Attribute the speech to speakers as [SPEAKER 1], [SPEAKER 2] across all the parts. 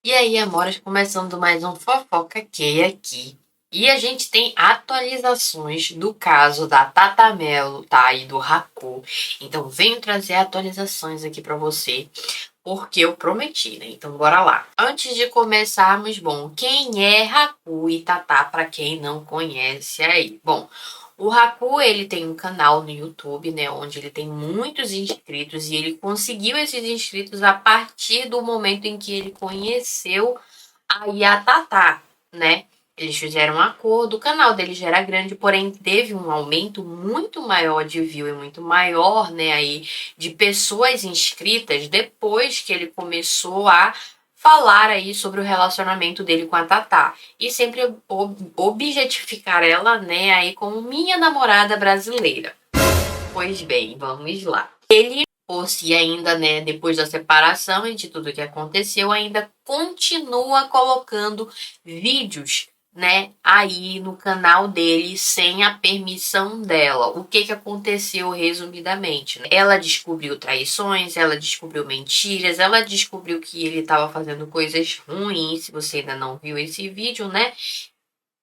[SPEAKER 1] E aí, amoras, começando mais um Fofoca Key aqui. E a gente tem atualizações do caso da Tata Mello, tá? E do Haku. Então, venho trazer atualizações aqui pra você, porque eu prometi, né? Então, bora lá. Antes de começarmos, bom, quem é Haku e Tata, pra quem não conhece aí? Bom, o Haku, ele tem um canal no YouTube, né, onde ele tem muitos inscritos e ele conseguiu esses inscritos a partir do momento em que ele conheceu a Yatatá, né? Eles fizeram um acordo, o canal dele já era grande, porém teve um aumento muito maior de view e muito maior, né, aí de pessoas inscritas depois que ele começou a falar aí sobre o relacionamento dele com a Tatá e sempre objetificar ela, né, aí como minha namorada brasileira. Pois bem, vamos lá. Ele, ou se ainda, né, depois da separação e de tudo que aconteceu, ainda continua colocando vídeos, né, aí no canal dele sem a permissão dela. O que aconteceu resumidamente? Né? Ela descobriu traições, ela descobriu mentiras, ela descobriu que ele estava fazendo coisas ruins. Se você ainda não viu esse vídeo, né?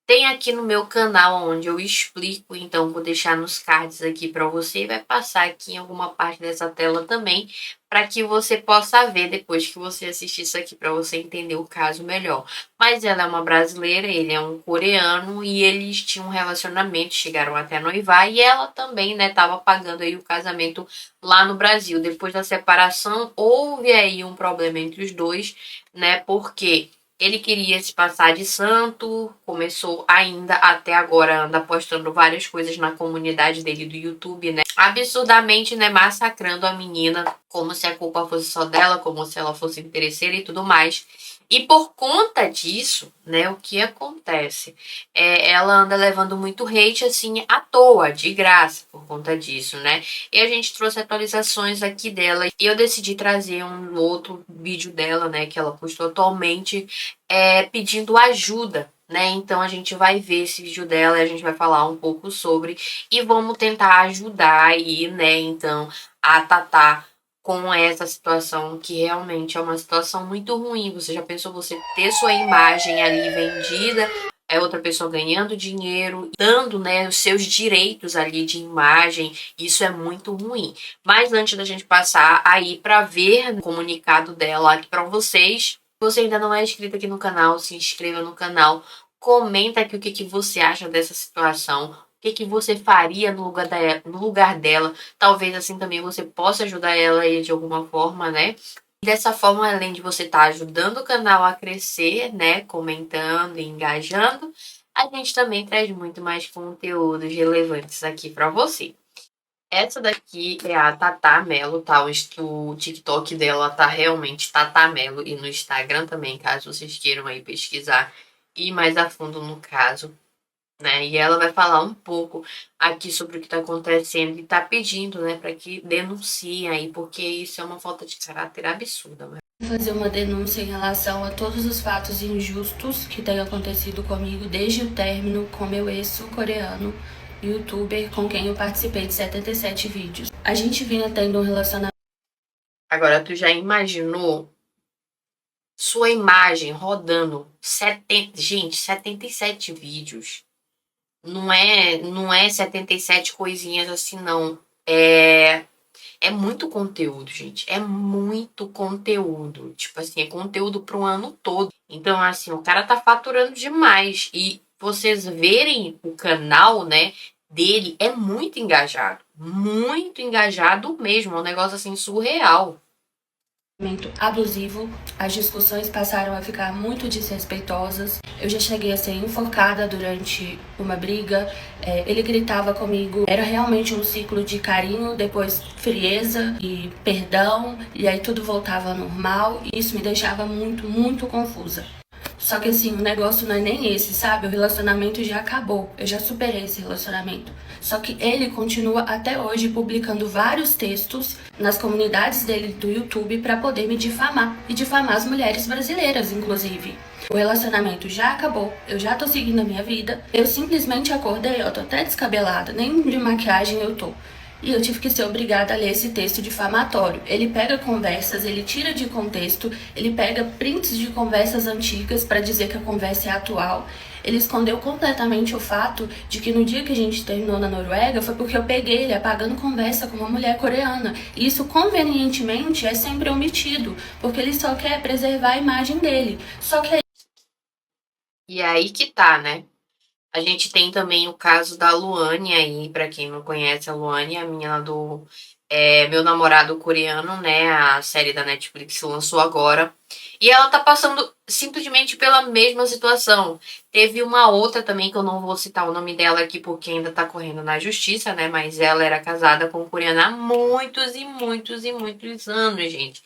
[SPEAKER 1] Tem aqui no meu canal onde eu explico, então vou deixar nos cards aqui para você e vai passar aqui em alguma parte dessa tela também, para que você possa ver depois que você assistir isso aqui, para você entender o caso melhor. Mas ela é uma brasileira, ele é um coreano e eles tinham um relacionamento, chegaram até a noivar e ela também, né, estava pagando aí o casamento lá no Brasil. Depois da separação, houve aí um problema entre os dois, né, porque ele queria se passar de santo, começou ainda, até agora anda postando várias coisas na comunidade dele do YouTube, né? Absurdamente, né, massacrando a menina, como se a culpa fosse só dela, como se ela fosse interesseira e tudo mais. E por conta disso, né, o que acontece? Ela anda levando muito hate, assim, à toa, de graça, por conta disso, né? E a gente trouxe atualizações aqui dela. E eu decidi trazer um outro vídeo dela, né, que ela postou atualmente, pedindo ajuda, né? Então a gente vai ver esse vídeo dela e a gente vai falar um pouco sobre e vamos tentar ajudar aí, né? Então a Tatá com essa situação que realmente é uma situação muito ruim. Você já pensou você ter sua imagem ali vendida? É outra pessoa ganhando dinheiro, dando, né, os seus direitos ali de imagem, isso é muito ruim. Mas antes da gente passar aí para ver o comunicado dela aqui para vocês, se você ainda não é inscrito aqui no canal, se inscreva no canal, comenta aqui o que você acha dessa situação, o que você faria no lugar dela, talvez assim também você possa ajudar ela aí de alguma forma, né? Dessa forma, além de você estar ajudando o canal a crescer, né, comentando e engajando, a gente também traz muito mais conteúdos relevantes aqui para você. Essa daqui é a Tata Mello, tá? O TikTok dela tá realmente Tata Mello e no Instagram também, caso vocês queiram aí pesquisar e ir mais a fundo no caso, né? E ela vai falar um pouco aqui sobre o que tá acontecendo e tá pedindo, né, para que denunciem aí, porque isso é uma falta de caráter absurda, né?
[SPEAKER 2] Fazer uma denúncia em relação a todos os fatos injustos que têm acontecido comigo desde o término com meu ex-sul-coreano, youtuber com quem eu participei de 77 vídeos. A gente vinha tendo um relacionamento.
[SPEAKER 1] Agora, tu já imaginou sua imagem rodando 77 vídeos? Não é 77 coisinhas assim, não. É muito conteúdo, gente. É muito conteúdo. Tipo assim, é conteúdo pro ano todo. Então, assim, o cara tá faturando demais. E vocês verem o canal, né, dele, é muito engajado. Muito engajado mesmo. É um negócio assim surreal.
[SPEAKER 2] Abusivo, as discussões passaram a ficar muito desrespeitosas. Eu já cheguei a ser enforcada durante uma briga. Ele gritava comigo. Era realmente um ciclo de carinho, depois frieza e perdão, e aí tudo voltava ao normal. E isso me deixava muito, muito confusa. Só que assim, o negócio não é nem esse, sabe? O relacionamento já acabou. Eu já superei esse relacionamento. Só que ele continua até hoje publicando vários textos nas comunidades dele do YouTube para poder me difamar. E difamar as mulheres brasileiras, inclusive. O relacionamento já acabou, eu já tô seguindo a minha vida. Eu simplesmente acordei, eu tô até descabelada, nem de maquiagem eu tô. E eu tive que ser obrigada a ler esse texto difamatório. Ele pega conversas, ele tira de contexto, ele pega prints de conversas antigas para dizer que a conversa é atual. Ele escondeu completamente o fato de que no dia que a gente terminou na Noruega foi porque eu peguei ele apagando conversa com uma mulher coreana. E isso, convenientemente, é sempre omitido, porque ele só quer preservar a imagem dele. Só que
[SPEAKER 1] E aí que tá, né? A gente tem também o caso da Luane aí, pra quem não conhece a Luane, a menina do Meu Namorado Coreano, né? A série da Netflix lançou agora. E ela tá passando simplesmente pela mesma situação. Teve uma outra também, que eu não vou citar o nome dela aqui porque ainda tá correndo na justiça, né? Mas ela era casada com um coreano há muitos e muitos e muitos anos, gente.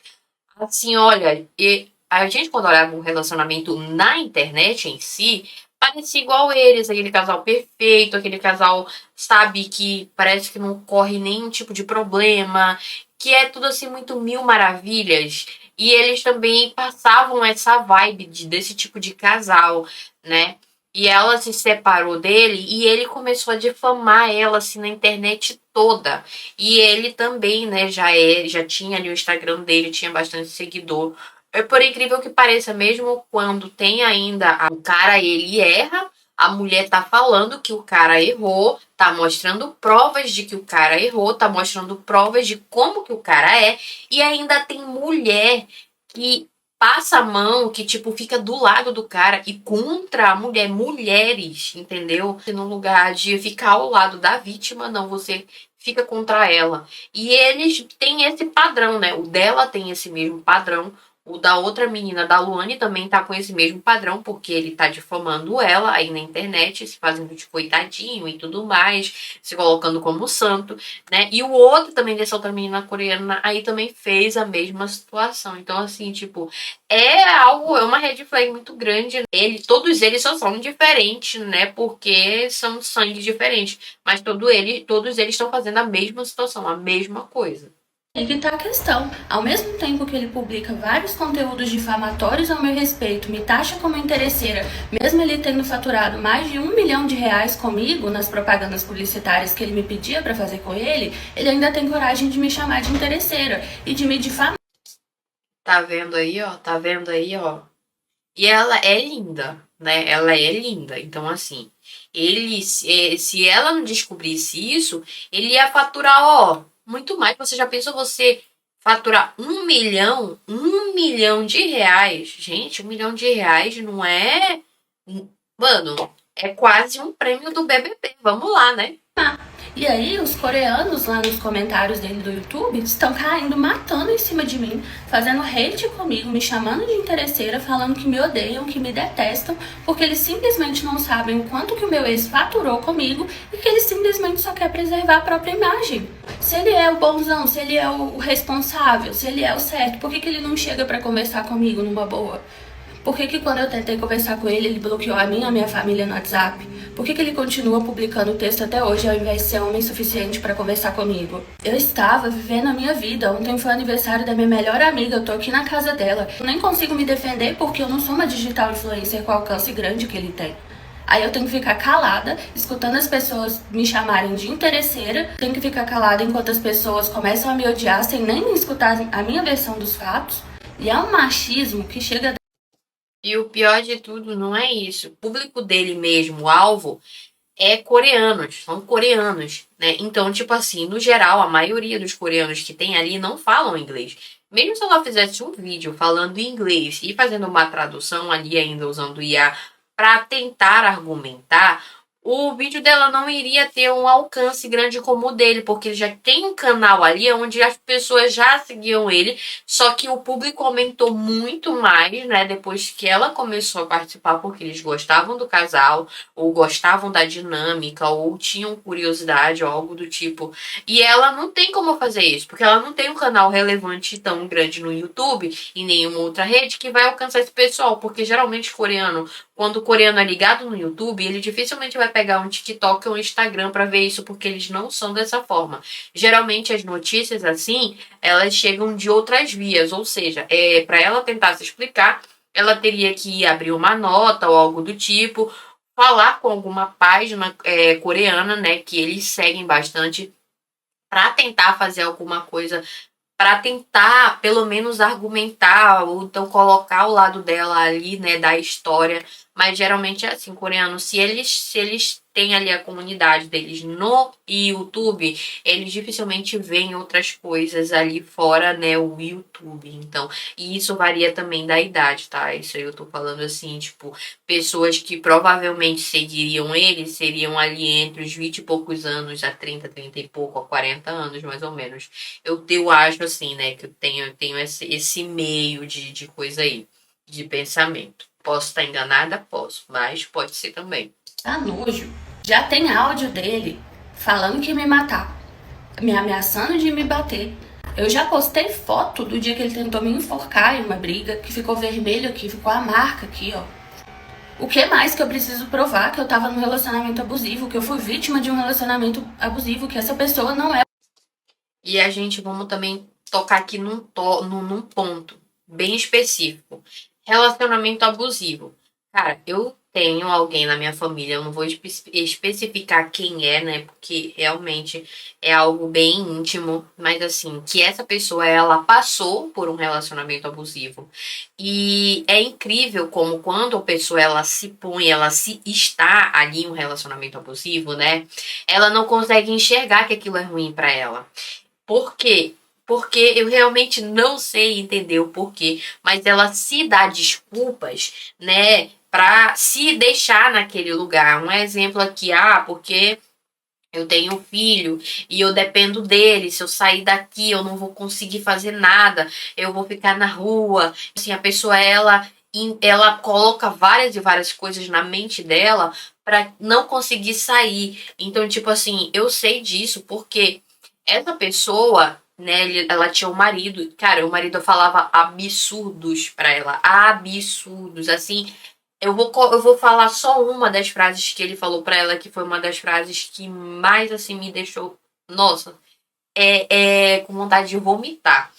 [SPEAKER 1] Assim, olha, e a gente quando olhava um relacionamento na internet em si, parecia igual eles, aquele casal perfeito, aquele casal, sabe, que parece que não corre nenhum tipo de problema, que é tudo assim muito mil maravilhas. E eles também passavam essa vibe desse tipo de casal, né? E ela se separou dele e ele começou a difamar ela assim na internet toda. E ele também, né, já tinha ali o Instagram dele, tinha bastante seguidor. Por incrível que pareça, mesmo quando tem ainda o cara, ele erra, a mulher tá falando que o cara errou, tá mostrando provas de que o cara errou, tá mostrando provas de como que o cara é, e ainda tem mulher que passa a mão, que tipo fica do lado do cara e contra a mulher, mulheres, entendeu? No lugar de ficar ao lado da vítima, não, você fica contra ela. E eles têm esse padrão, né? O dela tem esse mesmo padrão. O da outra menina, da Luane, também tá com esse mesmo padrão, porque ele tá difamando ela aí na internet, se fazendo de coitadinho e tudo mais, se colocando como santo, né? E o outro também, dessa outra menina coreana, aí também fez a mesma situação. Então, assim, tipo, é uma red flag muito grande. Todos eles só são diferentes, né? Porque são sangue diferentes. Mas todos eles estão fazendo a mesma situação, a mesma coisa.
[SPEAKER 2] aí que tá a questão. Ao mesmo tempo que ele publica vários conteúdos difamatórios ao meu respeito, me taxa como interesseira, mesmo ele tendo faturado mais de R$ 1 milhão comigo nas propagandas publicitárias que ele me pedia para fazer com ele ainda tem coragem de me chamar de interesseira e de me difamar.
[SPEAKER 1] Tá vendo aí, ó? Tá vendo aí, ó? E ela é linda, né? Ela é linda. Então, assim, se ela não descobrisse isso, ele ia faturar, ó, muito mais. Você já pensou você faturar 1 milhão? 1 milhão de reais. Gente, 1 milhão de reais não é. Mano, é quase um prêmio do BBB. Vamos lá, né?
[SPEAKER 2] E aí, os coreanos lá nos comentários dele do YouTube estão caindo, matando em cima de mim, fazendo hate comigo, me chamando de interesseira, falando que me odeiam, que me detestam, porque eles simplesmente não sabem o quanto que o meu ex faturou comigo e que ele simplesmente só quer preservar a própria imagem. Se ele é o bonzão, se ele é o responsável, se ele é o certo, por que, que ele não chega pra conversar comigo numa boa? Por que, que quando eu tentei conversar com ele, ele bloqueou a mim e a minha família no WhatsApp? Por que, que ele continua publicando texto até hoje ao invés de ser homem suficiente para conversar comigo? Eu estava vivendo a minha vida. Ontem foi o aniversário da minha melhor amiga. Eu tô aqui na casa dela. Eu nem consigo me defender porque eu não sou uma digital influencer com o alcance grande que ele tem. Aí eu tenho que ficar calada, escutando as pessoas me chamarem de interesseira. Tenho que ficar calada enquanto as pessoas começam a me odiar sem nem escutar a minha versão dos fatos. E é um machismo que chega.
[SPEAKER 1] E o pior de tudo não é isso. O público dele mesmo, o alvo, é coreanos, são coreanos, né? Então, tipo assim, no geral, a maioria dos coreanos que tem ali não falam inglês. Mesmo se ela fizesse um vídeo falando inglês e fazendo uma tradução ali ainda usando IA para tentar argumentar, o vídeo dela não iria ter um alcance grande como o dele, porque ele já tem um canal ali onde as pessoas já seguiam ele, só que o público aumentou muito mais, né, depois que ela começou a participar, porque eles gostavam do casal, ou gostavam da dinâmica, ou tinham curiosidade, ou algo do tipo. E ela não tem como fazer isso, porque ela não tem um canal relevante tão grande no YouTube e nenhuma outra rede que vai alcançar esse pessoal, porque geralmente coreano, quando o coreano é ligado no YouTube, ele dificilmente vai pegar um TikTok ou um Instagram para ver isso, porque eles não são dessa forma. Geralmente as notícias assim, elas chegam de outras vias, ou seja, para ela tentar se explicar, ela teria que abrir uma nota ou algo do tipo, falar com alguma página coreana, né, que eles seguem bastante, para tentar fazer alguma coisa, para tentar pelo menos argumentar ou então colocar o lado dela ali, né, da história. Mas geralmente é assim, coreano, se eles têm ali a comunidade deles no YouTube, eles dificilmente veem outras coisas ali fora, né, o YouTube. Então, e isso varia também da idade, tá? Isso aí eu tô falando assim, tipo, pessoas que provavelmente seguiriam ele seriam ali entre os 20 e poucos anos, a 30, 30 e pouco, a 40 anos, mais ou menos. Eu acho assim, né, que eu tenho esse meio de coisa aí, de pensamento. Posso estar enganada? Posso, mas pode ser também.
[SPEAKER 2] Tá nojo. Já tem áudio dele falando que ia me matar, me ameaçando de me bater. Eu já postei foto do dia que ele tentou me enforcar em uma briga, que ficou vermelho aqui, ficou a marca aqui, ó. O que mais que eu preciso provar que eu tava num relacionamento abusivo, que eu fui vítima de um relacionamento abusivo, que essa pessoa não é.
[SPEAKER 1] E a gente vamos também tocar aqui num ponto bem específico. Relacionamento abusivo. Cara, eu tenho alguém na minha família, eu não vou especificar quem é, né? Porque realmente é algo bem íntimo, mas assim, que essa pessoa ela passou por um relacionamento abusivo. E é incrível como quando a pessoa ela se põe, ela se está ali em um relacionamento abusivo, né? Ela não consegue enxergar que aquilo é ruim pra ela. Por quê? Porque eu realmente não sei entender o porquê, mas ela se dá desculpas, né, pra se deixar naquele lugar. Um exemplo aqui, porque eu tenho um filho e eu dependo dele. Se eu sair daqui, eu não vou conseguir fazer nada. Eu vou ficar na rua. Assim, a pessoa ela coloca várias e várias coisas na mente dela para não conseguir sair. Então, tipo assim, eu sei disso porque essa pessoa, né, ela tinha um marido. Cara, o marido falava absurdos pra ela. Absurdos, assim. Eu vou falar só uma das frases que ele falou pra ela, que foi uma das frases que mais, assim, me deixou... Nossa, com vontade de vomitar.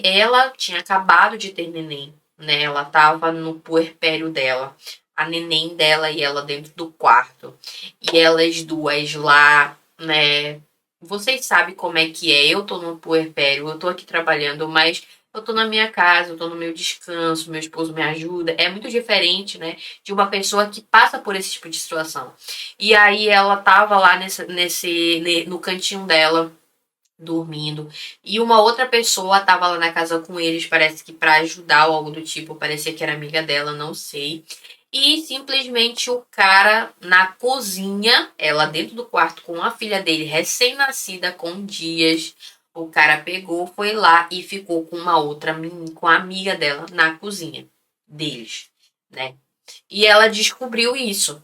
[SPEAKER 1] Ela tinha acabado de ter neném, né? Ela tava no puerpério dela. A neném dela e ela dentro do quarto. E elas duas lá, né? Vocês sabem como é que é. Eu tô no puerpério, eu tô aqui trabalhando, mas eu tô na minha casa, eu tô no meu descanso, meu esposo me ajuda. É muito diferente, né? De uma pessoa que passa por esse tipo de situação. E aí ela tava lá no cantinho dela, dormindo. E uma outra pessoa tava lá na casa com eles, parece que pra ajudar ou algo do tipo, parecia que era amiga dela, não sei. E simplesmente o cara na cozinha, ela dentro do quarto com a filha dele recém-nascida com dias, o cara pegou, foi lá e ficou com uma outra menina, com a amiga dela na cozinha deles, né? E ela descobriu isso.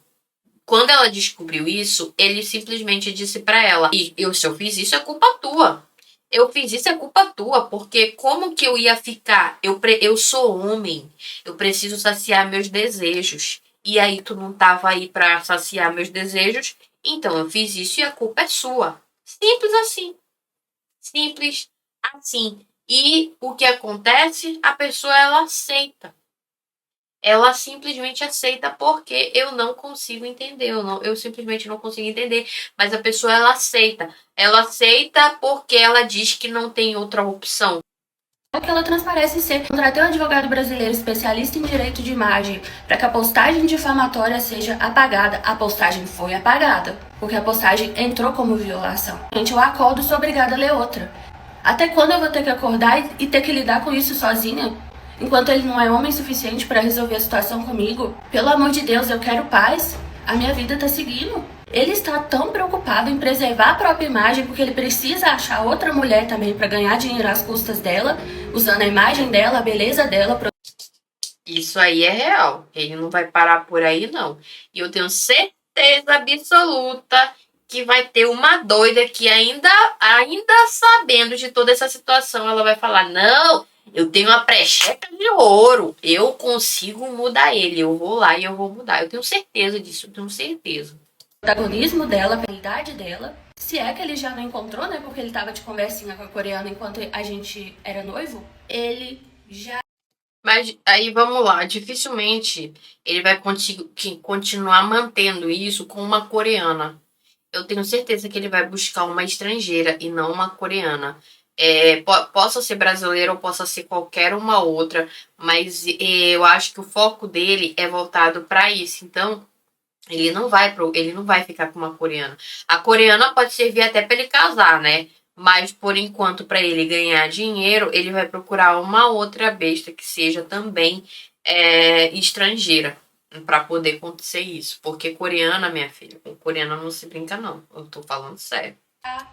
[SPEAKER 1] Quando ela descobriu isso, ele simplesmente disse pra ela: se eu fiz isso, é culpa tua. Eu fiz isso, é culpa tua, porque como que eu ia ficar? Eu sou homem, eu preciso saciar meus desejos. E aí tu não tava aí pra saciar meus desejos, então eu fiz isso e a culpa é sua. Simples assim. Simples assim. E o que acontece? A pessoa ela aceita. Ela simplesmente aceita porque eu não consigo entender, eu simplesmente não consigo entender, mas a pessoa ela aceita. Ela aceita porque ela diz que não tem outra opção.
[SPEAKER 2] É que ela transparece ser. Contratei um advogado brasileiro especialista em direito de imagem para que a postagem difamatória seja apagada. A postagem foi apagada, porque a postagem entrou como violação. Gente, eu acordo e sou obrigada a ler outra. Até quando eu vou ter que acordar e ter que lidar com isso sozinha? Enquanto ele não é homem suficiente para resolver a situação comigo? Pelo amor de Deus, eu quero paz. A minha vida tá seguindo. Ele está tão preocupado em preservar a própria imagem porque ele precisa achar outra mulher também para ganhar dinheiro às custas dela, usando a imagem dela, a beleza dela.
[SPEAKER 1] Isso aí é real. Ele não vai parar por aí, não. E eu tenho certeza absoluta que vai ter uma doida que ainda sabendo de toda essa situação, ela vai falar: não, eu tenho uma precheca de ouro, eu consigo mudar ele, eu vou lá e eu vou mudar. Eu tenho certeza disso, eu tenho certeza.
[SPEAKER 2] O protagonismo dela, pela idade dela, se é que ele já não encontrou, né, porque ele tava de conversinha com a coreana enquanto a gente era noivo, ele já...
[SPEAKER 1] Mas aí vamos lá, dificilmente ele vai continuar mantendo isso com uma coreana. eu tenho certeza que ele vai buscar uma estrangeira e não uma coreana. Possa ser brasileira ou possa ser qualquer uma outra, mas eu acho que o foco dele é voltado para isso. Então, ele não vai ficar com uma coreana. A coreana pode servir até para ele casar, né? Mas por enquanto, para ele ganhar dinheiro, ele vai procurar uma outra besta que seja também estrangeira para poder acontecer isso. Porque coreana, minha filha, com coreana não se brinca, não. Eu tô falando sério.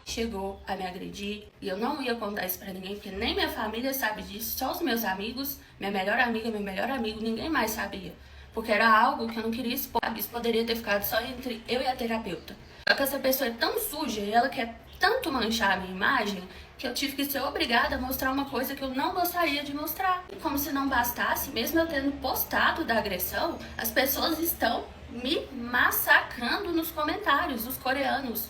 [SPEAKER 2] Chegou a me agredir e eu não ia contar isso pra ninguém, porque nem minha família sabe disso, só os meus amigos, minha melhor amiga, meu melhor amigo, ninguém mais sabia. Porque era algo que eu não queria expor. Isso poderia ter ficado só entre eu e a terapeuta. Só que essa pessoa é tão suja e ela quer tanto manchar a minha imagem que eu tive que ser obrigada a mostrar uma coisa que eu não gostaria de mostrar. E como se não bastasse, mesmo eu tendo postado da agressão, as pessoas estão me massacrando nos comentários, os coreanos.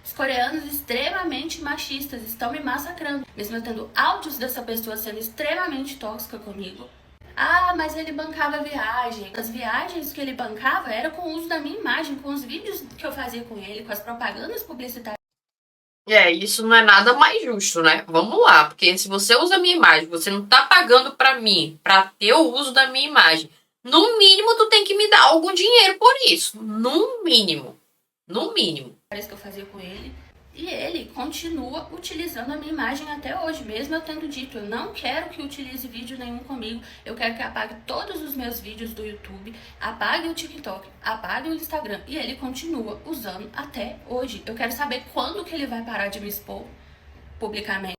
[SPEAKER 2] Os coreanos extremamente machistas estão me massacrando. Mesmo eu tendo áudios dessa pessoa sendo extremamente tóxica comigo. Ah, mas ele bancava viagem. As viagens que ele bancava era com o uso da minha imagem, com os vídeos que eu fazia com ele, com as propagandas publicitárias.
[SPEAKER 1] Isso não é nada mais justo, né? Vamos lá, porque se você usa a minha imagem, você não tá pagando pra mim, pra ter o uso da minha imagem, no mínimo tu tem que me dar algum dinheiro por isso. No mínimo. No mínimo.
[SPEAKER 2] Que eu fazia com ele. E ele continua utilizando a minha imagem até hoje, mesmo eu tendo dito, eu não quero que utilize vídeo nenhum comigo, eu quero que apague todos os meus vídeos do YouTube, apague o TikTok, apague o Instagram, e ele continua usando até hoje. Eu quero saber quando que ele vai parar de me expor publicamente.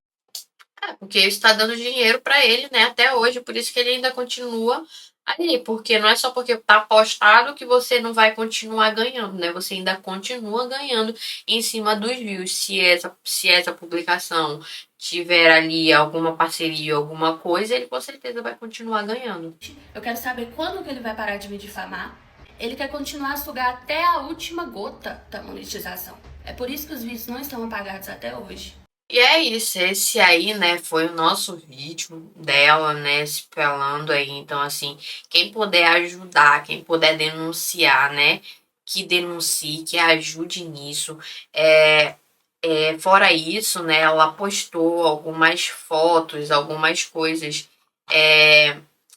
[SPEAKER 1] Porque isso tá dando dinheiro pra ele, né, até hoje, por isso que ele ainda continua ali, porque não é só porque tá postado que você não vai continuar ganhando, né? Você ainda continua ganhando em cima dos views. Se essa publicação tiver ali alguma parceria, alguma coisa, ele com certeza vai continuar ganhando.
[SPEAKER 2] Eu quero saber quando que ele vai parar de me difamar. Ele quer continuar a sugar até a última gota da monetização. É por isso que os vídeos não estão apagados até hoje.
[SPEAKER 1] E é isso, esse aí, né, foi o nosso vídeo dela, né, se falando aí. Então, assim, quem puder ajudar, quem puder denunciar, né, que denuncie, que ajude nisso. Fora isso, né, ela postou algumas fotos, algumas coisas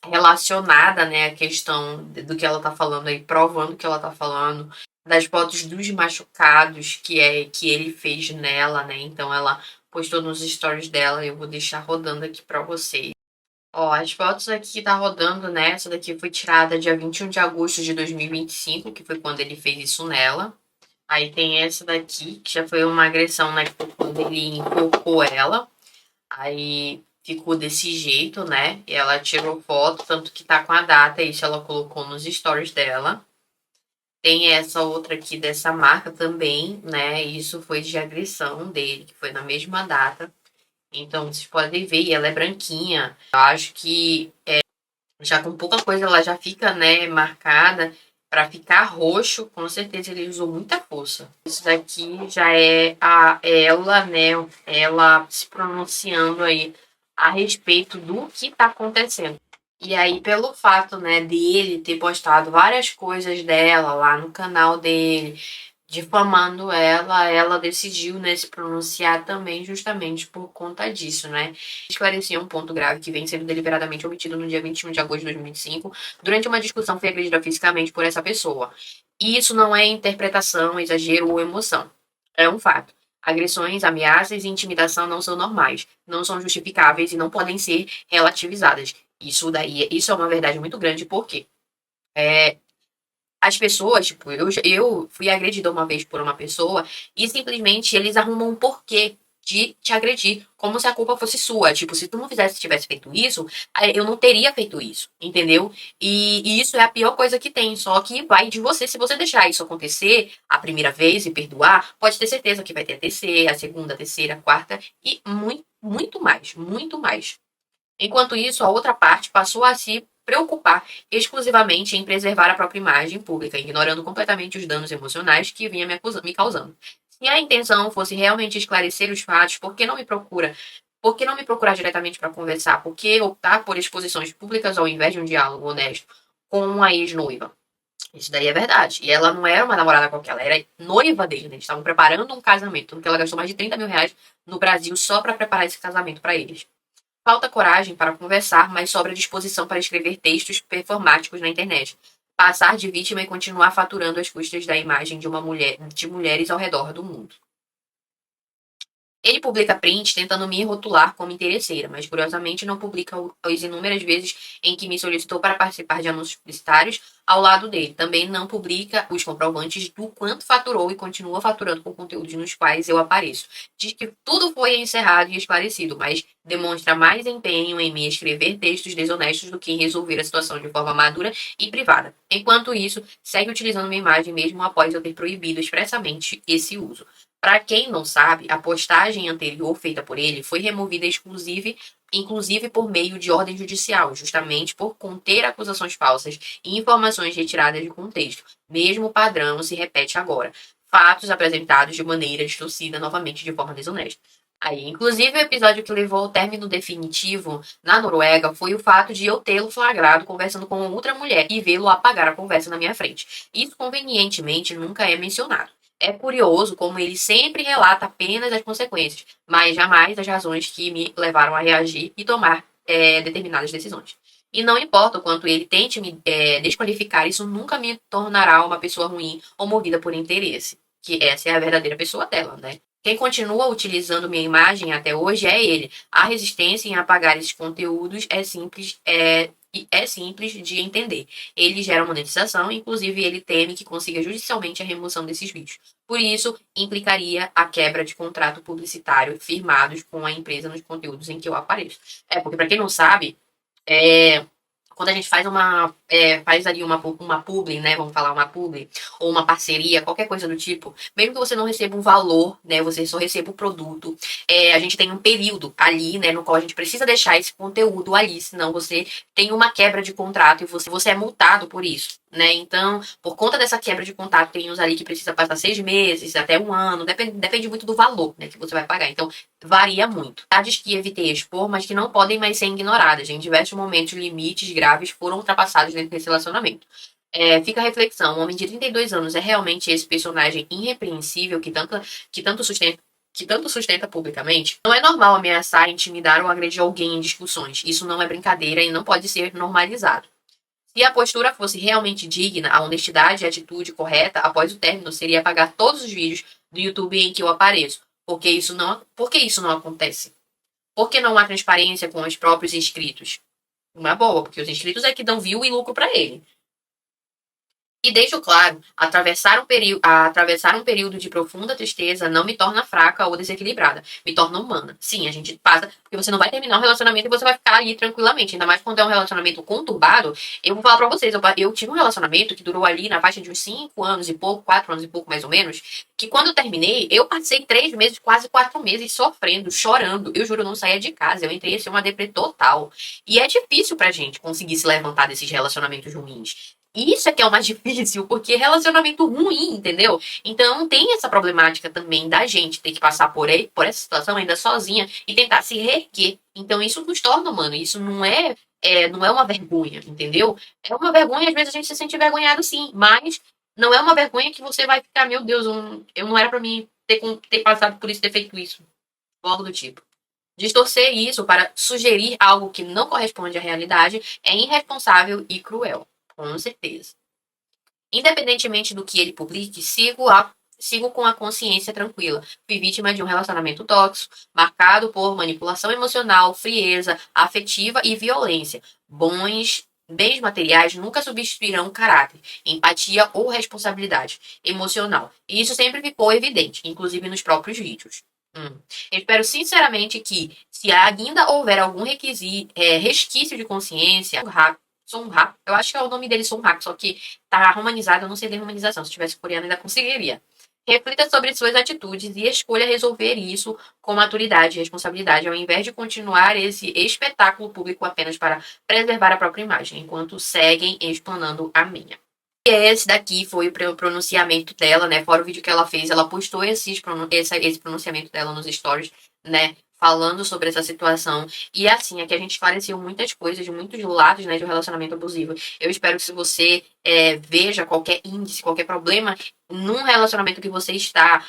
[SPEAKER 1] relacionadas, né, à questão do que ela tá falando aí, provando o que ela tá falando, das fotos dos machucados que ele fez nela, né, então ela postou nos stories dela, eu vou deixar rodando aqui pra vocês. Ó, as fotos aqui que tá rodando, né, essa daqui foi tirada dia 21 de agosto de 2025, que foi quando ele fez isso nela. Aí tem essa daqui, que já foi uma agressão, né? Que foi quando ele enforcou ela. Aí ficou desse jeito, né? E ela tirou foto, tanto que tá com a data, isso ela colocou nos stories dela. Tem essa outra aqui dessa marca também, né? Isso foi de agressão dele, que foi na mesma data. Então, vocês podem ver, e ela é branquinha. Eu acho que já com pouca coisa ela já fica, né, marcada. Para ficar roxo, com certeza ele usou muita força. Isso daqui já é ela, né, ela se pronunciando aí a respeito do que tá acontecendo. E aí, pelo fato, né, dele ter postado várias coisas dela lá no canal dele, difamando ela, ela decidiu, né, se pronunciar também justamente por conta disso, né? Esclarecia um ponto grave que vem sendo deliberadamente omitido no dia 21 de agosto de 2025, durante uma discussão foi agredida fisicamente por essa pessoa. E isso não é interpretação, exagero ou emoção. É um fato. Agressões, ameaças e intimidação não são normais, não são justificáveis e não podem ser relativizadas. Isso é uma verdade muito grande, porque as pessoas, tipo, eu fui agredida uma vez por uma pessoa e simplesmente eles arrumam um porquê de te agredir, como se a culpa fosse sua. Tipo, se tu não tivesse feito isso, eu não teria feito isso, entendeu? E isso é a pior coisa que tem, só que vai de você. Se você deixar isso acontecer a primeira vez e perdoar, pode ter certeza que vai ter a terceira, a segunda, a terceira, a quarta e muito, muito mais, muito mais. Enquanto isso, a outra parte passou a se preocupar exclusivamente em preservar a própria imagem pública, ignorando completamente os danos emocionais que vinha me causando. Se a intenção fosse realmente esclarecer os fatos, por que não me procura? Por que não me procurar diretamente para conversar? Por que optar por exposições públicas ao invés de um diálogo honesto com a ex-noiva? Isso daí é verdade. E ela não era uma namorada qualquer, ela era noiva dele, né? Eles estavam preparando um casamento, tanto que ela gastou mais de 30 mil reais no Brasil só para preparar esse casamento para eles. Falta coragem para conversar, mas sobra disposição para escrever textos performáticos na internet. Passar de vítima e continuar faturando as custas da imagem de uma mulher, de mulheres ao redor do mundo. Ele publica prints tentando me rotular como interesseira, mas curiosamente não publica as inúmeras vezes em que me solicitou para participar de anúncios publicitários ao lado dele. Também não publica os comprovantes do quanto faturou e continua faturando com conteúdos nos quais eu apareço. Diz que tudo foi encerrado e esclarecido, mas demonstra mais empenho em me escrever textos desonestos do que em resolver a situação de forma madura e privada. Enquanto isso, segue utilizando minha imagem mesmo após eu ter proibido expressamente esse uso. Para quem não sabe, a postagem anterior feita por ele foi removida inclusive por meio de ordem judicial, justamente por conter acusações falsas e informações retiradas de contexto. Mesmo padrão se repete agora. Fatos apresentados de maneira distorcida novamente de forma desonesta. Aí, inclusive, o episódio que levou ao término definitivo na Noruega foi o fato de eu tê-lo flagrado conversando com outra mulher e vê-lo apagar a conversa na minha frente. Isso, convenientemente, nunca é mencionado. É curioso como ele sempre relata apenas as consequências, mas jamais as razões que me levaram a reagir e tomar determinadas decisões. E não importa o quanto ele tente me desqualificar, isso nunca me tornará uma pessoa ruim ou movida por interesse. Que essa é a verdadeira pessoa dela, né? Quem continua utilizando minha imagem até hoje é ele. A resistência em apagar esses conteúdos é simples de entender. Ele gera monetização, inclusive ele teme que consiga judicialmente a remoção desses vídeos. Por isso, implicaria a quebra de contrato publicitário firmados com a empresa nos conteúdos em que eu apareço. Porque para quem não sabe, quando a gente faz faz ali uma publi, né? Vamos falar uma publi, ou uma parceria, qualquer coisa do tipo, mesmo que você não receba um valor, né? Você só receba o produto, a gente tem um período ali, né? No qual a gente precisa deixar esse conteúdo ali, senão você tem uma quebra de contrato e você é multado por isso, né? Então, por conta dessa quebra de contrato, tem uns ali que precisa passar 6 meses, até um ano, depende muito do valor, né? Que você vai pagar. Então, varia muito. Tardes que evitei expor, mas que não podem mais ser ignoradas. Em diversos momentos, limites graves foram ultrapassados dentro desse relacionamento. Fica a reflexão, um homem de 32 anos é realmente esse personagem irrepreensível que tanto sustenta publicamente? Não é normal ameaçar, intimidar ou agredir alguém em discussões. Isso não é brincadeira e não pode ser normalizado. Se a postura fosse realmente digna, a honestidade e a atitude correta após o término seria apagar todos os vídeos do YouTube em que eu apareço. Por que isso não acontece? Por que não há transparência com os próprios inscritos? Uma boa, porque os inscritos é que dão view e lucro para ele. E deixo claro, atravessar um período de profunda tristeza não me torna fraca ou desequilibrada. Me torna humana. Sim, a gente passa, porque você não vai terminar um relacionamento e você vai ficar ali tranquilamente. Ainda mais quando é um relacionamento conturbado. Eu vou falar pra vocês, eu tive um relacionamento que durou ali na faixa de uns 5 anos e pouco, 4 anos e pouco mais ou menos, que quando eu terminei, eu passei 3 meses, quase 4 meses sofrendo, chorando. Eu juro, eu não saía de casa. Eu entrei assim, uma deprê total. E é difícil pra gente conseguir se levantar desses relacionamentos ruins. Isso é que é o mais difícil, porque é relacionamento ruim, entendeu? Então tem essa problemática também da gente ter que passar por essa situação ainda sozinha e tentar se reerguer. Então isso nos torna humano, isso não é uma vergonha, entendeu? É uma vergonha, às vezes a gente se sente envergonhado sim, mas não é uma vergonha que você vai ficar, meu Deus, eu não era pra mim ter passado por isso, ter feito isso. Algo do tipo. Distorcer isso para sugerir algo que não corresponde à realidade é irresponsável e cruel. Com certeza. Independentemente do que ele publique, sigo com a consciência tranquila. Fui vítima de um relacionamento tóxico, marcado por manipulação emocional, frieza, afetiva e violência. Bens materiais nunca substituirão caráter, empatia ou responsabilidade emocional. E isso sempre ficou evidente, inclusive nos próprios vídeos. Eu espero sinceramente que, se ainda houver algum resquício de consciência, Sonha, eu acho que é o nome dele Sonha, só que tá romanizado, eu não sei de romanização. Se tivesse coreano, ainda conseguiria. Reflita sobre suas atitudes e escolha resolver isso com maturidade e responsabilidade, ao invés de continuar esse espetáculo público apenas para preservar a própria imagem, enquanto seguem explanando a minha. E esse daqui foi o pronunciamento dela, né? Fora o vídeo que ela fez, ela postou esse pronunciamento dela nos stories, né? falando sobre essa situação. E assim, aqui a gente esclareceu muitas coisas, de muitos lados, né, de um relacionamento abusivo. Eu espero que se você veja qualquer índice, qualquer problema num relacionamento que você está,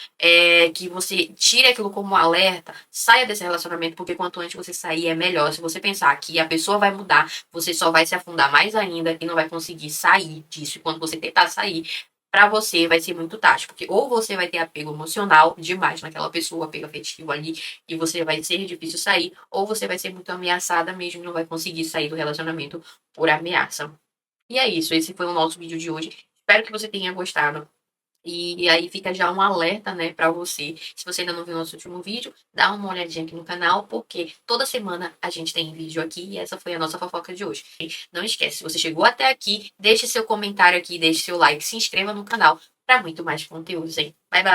[SPEAKER 1] que você tire aquilo como um alerta, saia desse relacionamento, porque quanto antes você sair é melhor. Se você pensar que a pessoa vai mudar, você só vai se afundar mais ainda e não vai conseguir sair disso. E quando você tentar sair, pra você vai ser muito tarde, porque ou você vai ter apego emocional demais naquela pessoa, apego afetivo ali, e você vai ser difícil sair, ou você vai ser muito ameaçada mesmo e não vai conseguir sair do relacionamento por ameaça. E é isso, esse foi o nosso vídeo de hoje. Espero que você tenha gostado. E aí fica já um alerta, né, pra você. Se você ainda não viu nosso último vídeo, dá uma olhadinha aqui no canal, porque toda semana a gente tem vídeo aqui e essa foi a nossa fofoca de hoje. Não esquece, se você chegou até aqui, deixe seu comentário aqui, deixe seu like, se inscreva no canal pra muito mais conteúdos, hein? Bye, bye!